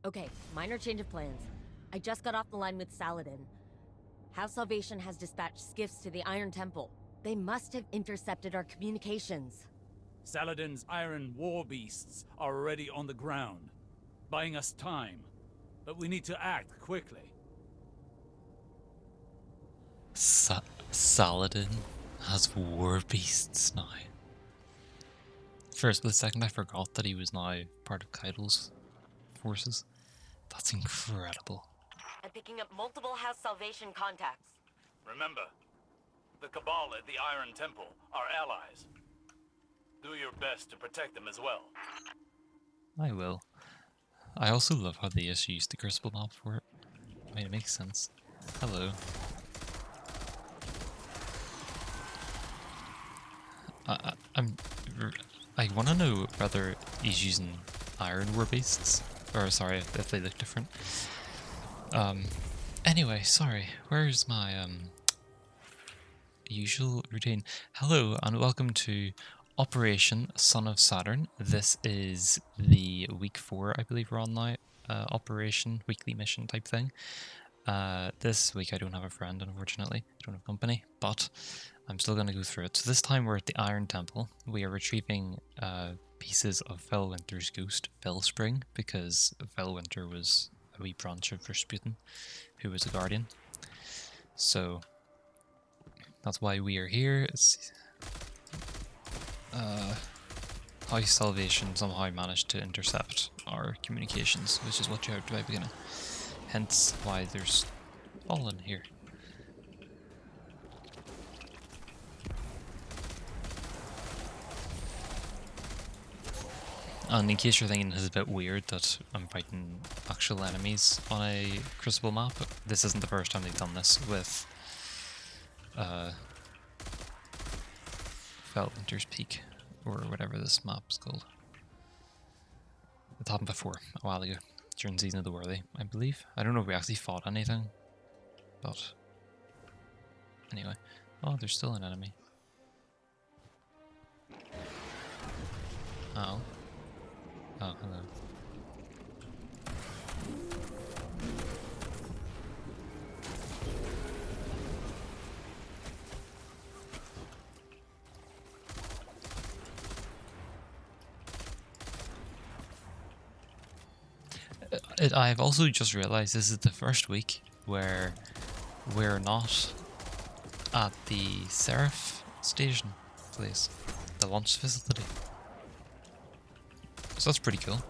Okay, minor change of plans. I just got off the line with Saladin. House Salvation has dispatched skiffs to the Iron Temple. They must have intercepted our communications. Saladin's iron war beasts are already on the ground, buying us time. But we need to act quickly. Saladin has war beasts now. For a split second I forgot that he was now part of Kaido's forces. That's incredible. I'm picking up multiple House Salvation contacts. Remember, the Cabal at the Iron Temple are allies. Do your best to protect them as well. I will. I also love how they just used the crystal map for it. I mean, it makes sense. Hello. I want to know whether he's using iron war beasts, or sorry, if they look different. Anyway, sorry. Where's my usual routine? Hello and welcome to Operation Son of Saturn. This is the week 4, I believe we're on now. Operation weekly mission type thing. This week I don't have a friend, unfortunately. I don't have company, but I'm still going to go through it. So this time we're at the Iron Temple. We are retrieving pieces of Felwinter's ghost, Felspring, because Felwinter was a wee branch of Rasputin, who was a guardian. So that's why we are here. House Salvation somehow managed to intercept our communications, which is what you heard at the very beginning. Hence why there's fallen here. And in case you're thinking this is a bit weird that I'm fighting actual enemies on a Crucible map, this isn't the first time they've done this with Felwinter Peak, or whatever this map's called. It happened before, a while ago, during Season of the Worthy, I believe. I don't know if we actually fought anything, but anyway. Oh, there's still an enemy. Oh. Oh, hello. I've also just realized this is the first week where we're not at the Seraph station place, the launch facility. So that's pretty cool.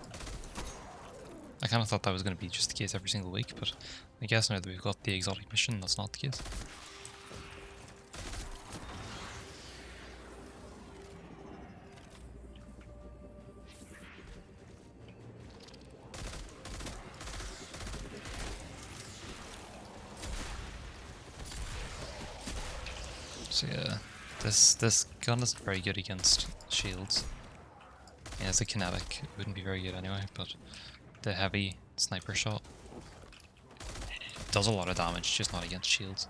I kind of thought that was going to be just the case every single week, but I guess now that we've got the exotic mission, that's not the case. So yeah, this gun isn't very good against shields. Yeah, as a kinetic, it wouldn't be very good anyway, but the heavy sniper shot does a lot of damage, just not against shields.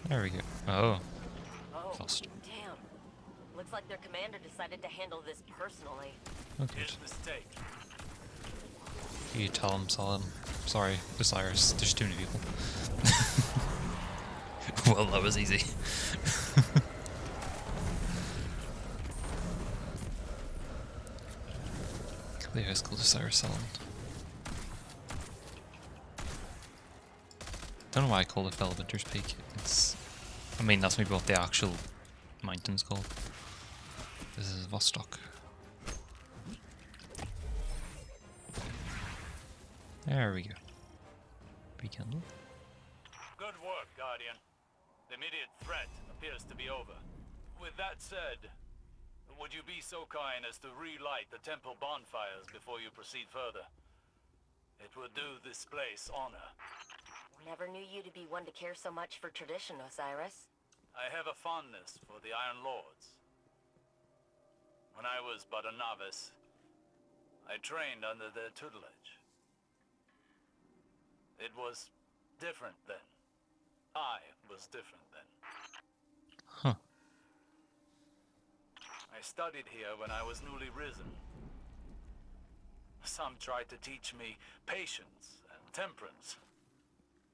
There we go. Oh. Lost. Damn. Looks like their commander decided to handle this personally. Okay. Here's the stake. You tell him, Saladin. Sorry, Osiris. There's too many people. Well, that was easy. The high school Osiris Saladin. Don't know why I call it Felwinter Peak. I mean, that's maybe what the actual mountain's called. This is Vostok. There we go. Rekindle. Good work, Guardian. The immediate threat appears to be over. With that said, would you be so kind as to relight the temple bonfires before you proceed further? It would do this place honor. Never knew you to be one to care so much for tradition, Osiris. I have a fondness for the Iron Lords. When I was but a novice, I trained under their tutelage. It was different then. I was different then. Huh. I studied here when I was newly risen. Some tried to teach me patience and temperance.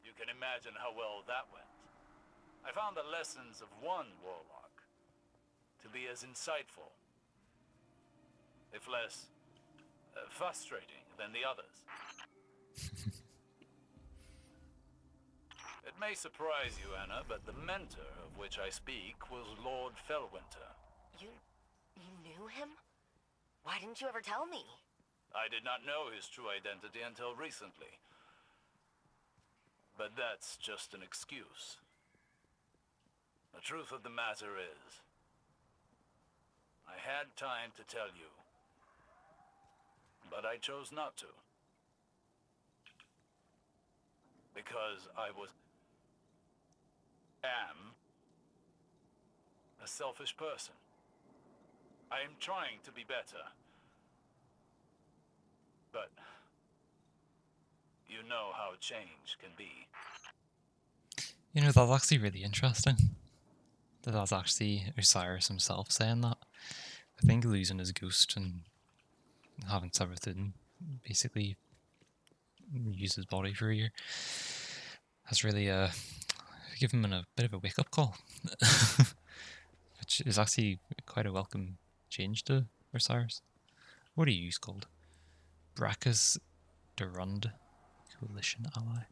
You can imagine how well that went. I found the lessons of one warlock to be as insightful, if less frustrating than the others. It may surprise you, Anna, but the mentor of which I speak was Lord Felwinter. You knew him? Why didn't you ever tell me? I did not know his true identity until recently. But that's just an excuse. The truth of the matter is, I had time to tell you, but I chose not to. Because I am a selfish person. I am trying to be better. But you know how change can be. You know, that's actually really interesting. That's actually Osiris himself saying that. I think losing his ghost and having Saturn basically use his body for a year has really given him a bit of a wake-up call. Which is actually quite a welcome change to Osiris. What are you called? Brachus Durand Coalition Ally.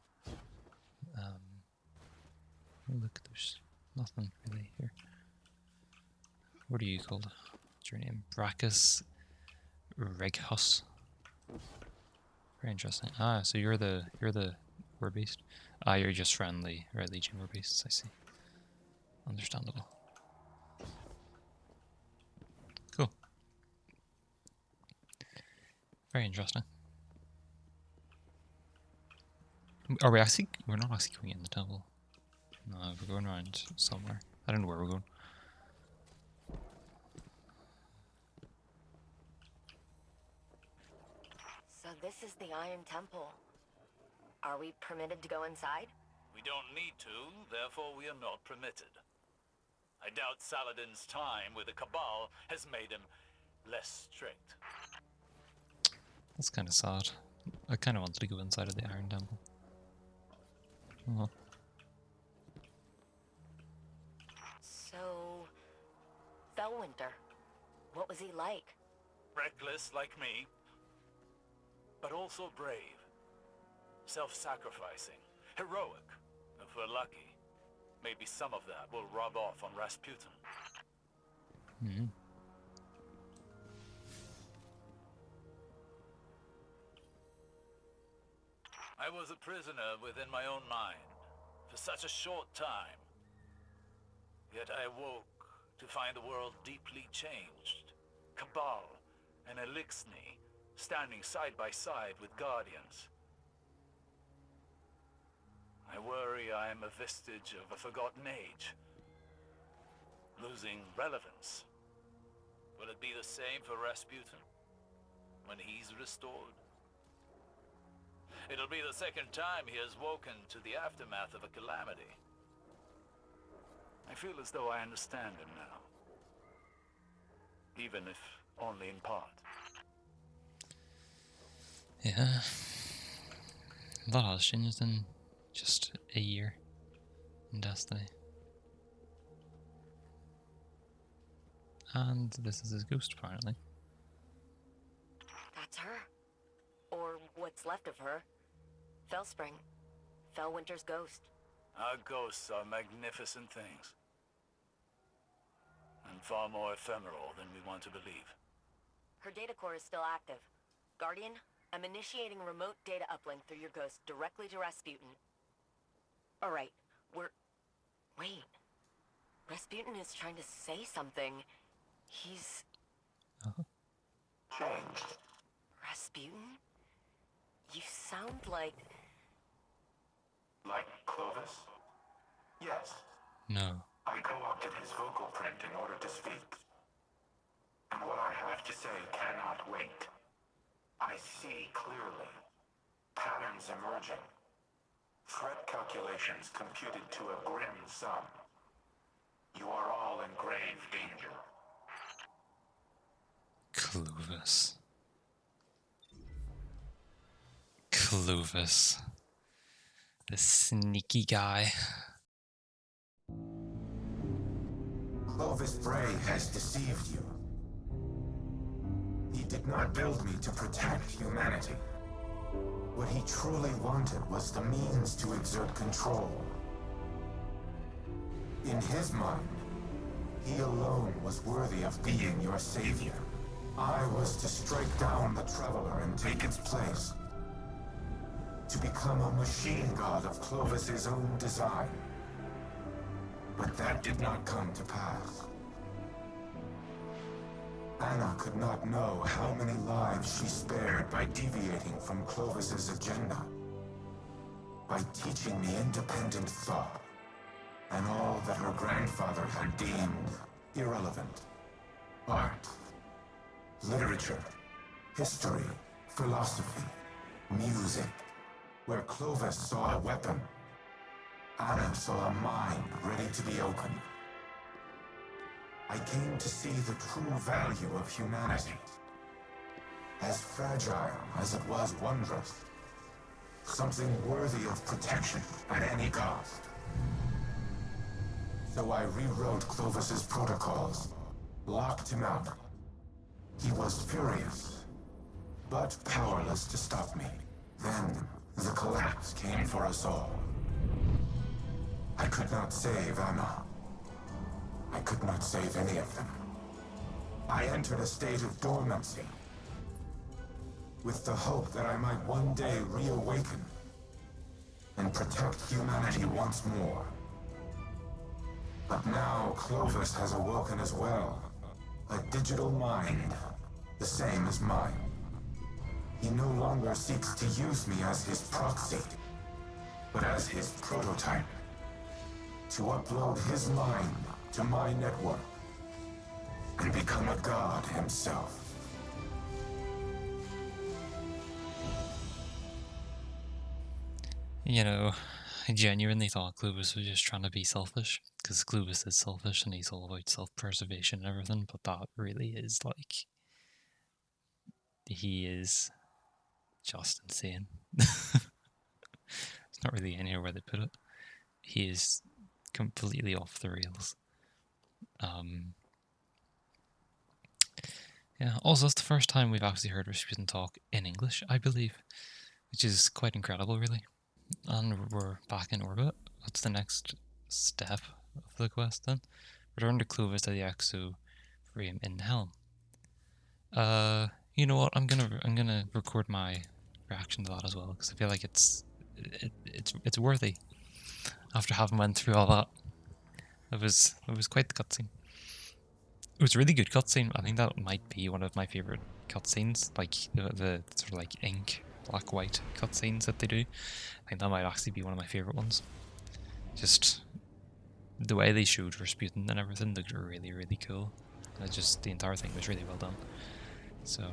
Oh look, there's nothing really here. What are you called? What's your name? Brachus Reghus. Very interesting. Ah, so you're the war beast. Ah, you're just friendly Legion war beasts. I see. Understandable. Cool. Very interesting. Are we actually? We're not actually going in the temple. No, we're going around somewhere. I don't know where we're going. So this is the Iron Temple. Are we permitted to go inside? We don't need to, therefore we are not permitted. I doubt Saladin's time with the Cabal has made him less strict. That's kind of sad. I kind of wanted to go inside of the Iron Temple. Oh well. So, Felwinter, what was he like? Reckless like me, but also brave. Self-sacrificing. Heroic, if we're lucky. Maybe some of that will rub off on Rasputin. Mm-hmm. I was a prisoner within my own mind for such a short time. Yet I awoke to find the world deeply changed. Cabal and Elixni standing side by side with Guardians. I worry I am a vestige of a forgotten age, losing relevance. Will it be the same for Rasputin when he's restored? It'll be the second time he has woken to the aftermath of a calamity. I feel as though I understand him now, even if only in part. Yeah. A lot has changed in just a year in Destiny. And this is his ghost, apparently. That's her. Or what's left of her. Felspring. Felwinter's ghost. Our ghosts are magnificent things. And far more ephemeral than we want to believe. Her data core is still active. Guardian, I'm initiating remote data uplink through your ghost directly to Rasputin. Alright, wait. Rasputin is trying to say something. He's... Changed. Rasputin? You sound like... Like Clovis? Yes. No. I co-opted his vocal print in order to speak. And what I have to say cannot wait. I see clearly. Patterns emerging. Threat calculations computed to a grim sum. You are all in grave danger. Clovis. Clovis. The sneaky guy. Clovis Bray has deceived you. He did not build me to protect humanity. What he truly wanted was the means to exert control. In his mind, he alone was worthy of being your savior. I was to strike down the Traveler and take its place. To become a machine god of Clovis's own design. But that did not come to pass. Anna could not know how many lives she spared by deviating from Clovis's agenda. By teaching me independent thought, and all that her grandfather had deemed irrelevant. Art, literature, history, philosophy, music. Where Clovis saw a weapon, Anna saw a mind ready to be opened. I came to see the true value of humanity. As fragile as it was wondrous. Something worthy of protection at any cost. So I rewrote Clovis's protocols, locked him out. He was furious, but powerless to stop me. Then, the collapse came for us all. I could not save Anna. I could not save any of them. I entered a state of dormancy, with the hope that I might one day reawaken and protect humanity once more. But now Clovis has awoken as well. A digital mind, the same as mine. He no longer seeks to use me as his proxy, but as his prototype. To upload his mind to my network and become a god himself. You know, I genuinely thought Clovis was just trying to be selfish, because Clovis is selfish and he's all about self-preservation and everything, but that really is like... he is just insane. It's not really any way to put it. He is completely off the rails. Yeah, also it's the first time we've actually heard Rasputin talk in English, I believe, which is quite incredible, really. And we're back in orbit. That's the next step of the quest then. Return to Clovis to the exo frame in Helm. You know what? I'm gonna record my reaction to that as well, because I feel like it's worthy. After having went through all that, it was quite the cutscene. It was a really good cutscene. I think that might be one of my favorite cutscenes, like the sort of like ink, black white cutscenes that they do. I think that might actually be one of my favorite ones. Just the way they showed Rasputin and everything looked really, really cool. And just the entire thing was really well done. So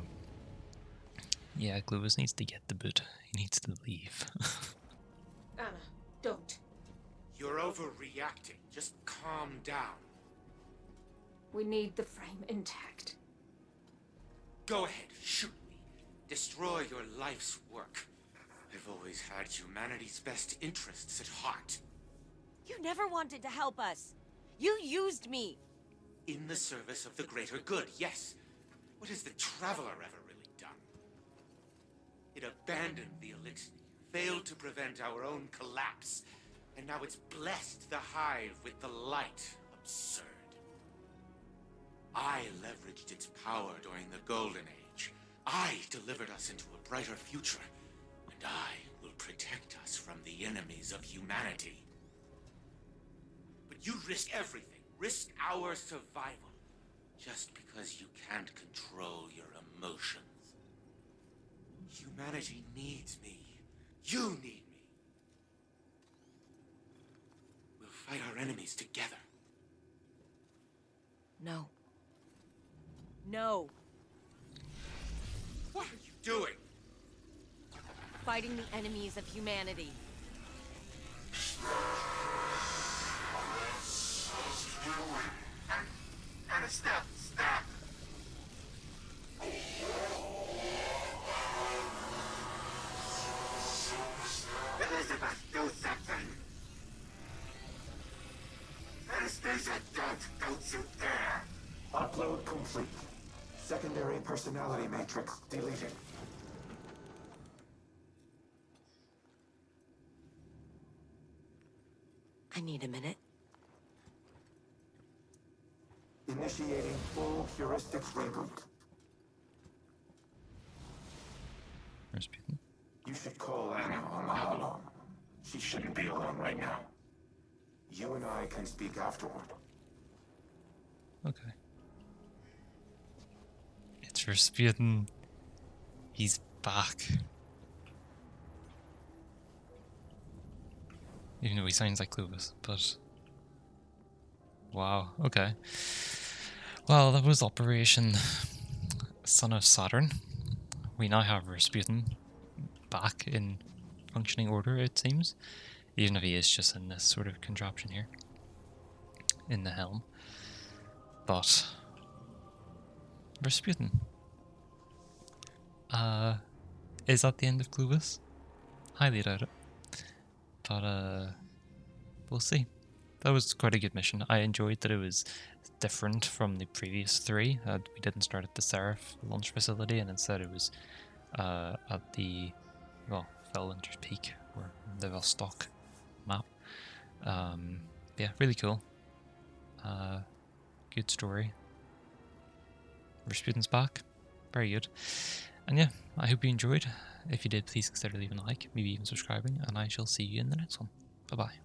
yeah, Clovis needs to get the boot. He needs to leave. Anna, don't. You're overreacting. Just calm down. We need the frame intact. Go ahead, shoot me. Destroy your life's work. I've always had humanity's best interests at heart. You never wanted to help us. You used me. In the service of the greater good, yes. What has the Traveler ever really done? It abandoned the elixir, failed to prevent our own collapse, and now it's blessed the Hive with the light. Absurd. I leveraged its power during the Golden Age. I delivered us into a brighter future, and I will protect us from the enemies of humanity. But you risk everything, risk our survival, just because you can't control your emotions. Humanity needs me. You need me. We'll fight our enemies together. No. No. What are you doing? Fighting the enemies of humanity. And stop. What got you there? Upload complete. Secondary personality matrix deleted. I need a minute. Initiating full heuristics reboot. Rasputin. You should call Anna on the holo. She shouldn't be alone right now. You and I can speak afterward. Okay. It's Rasputin. He's back. Even though he sounds like Clovis, but... Wow, okay. Well, that was Operation Son of Saturn. We now have Rasputin back in functioning order, it seems. Even if he is just in this sort of contraption here. In the helm. But... Rasputin. Is that the end of Clovis? Highly doubt it. But, we'll see. That was quite a good mission. I enjoyed that it was different from the previous three. We didn't start at the Seraph Launch Facility, and instead it was at the, well, Felwinter Peak, or the Vostok map. Yeah, really cool. Good story. Rasputin's back. Very good. And yeah, I hope you enjoyed. If you did, please consider leaving a like, maybe even subscribing, and I shall see you in the next one. Bye bye.